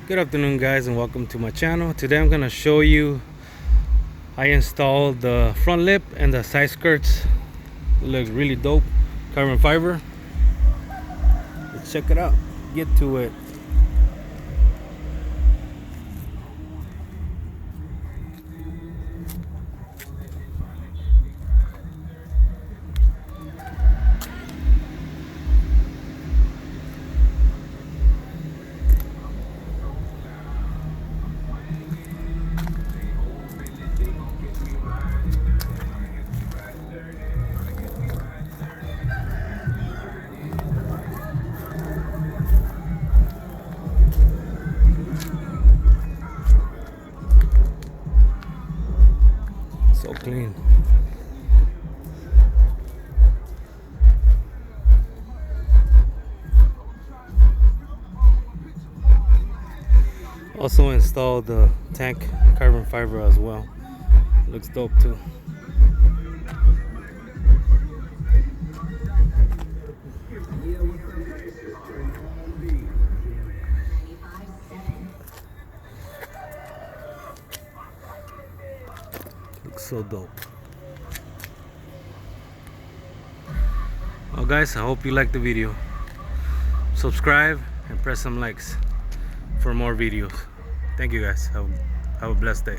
Good afternoon, guys, and welcome to my channel. Today I'm gonna show you I installed the front lip and the side skirts. It looks really dope. Carbon fiber. Let's check it out. Get to it. So clean. Also installed the tank carbon fiber as well. Looks dope too. Looks so dope. Well, guys, I hope you liked the video. Subscribe and press some likes for more videos. Thank you, guys. Have a blessed day.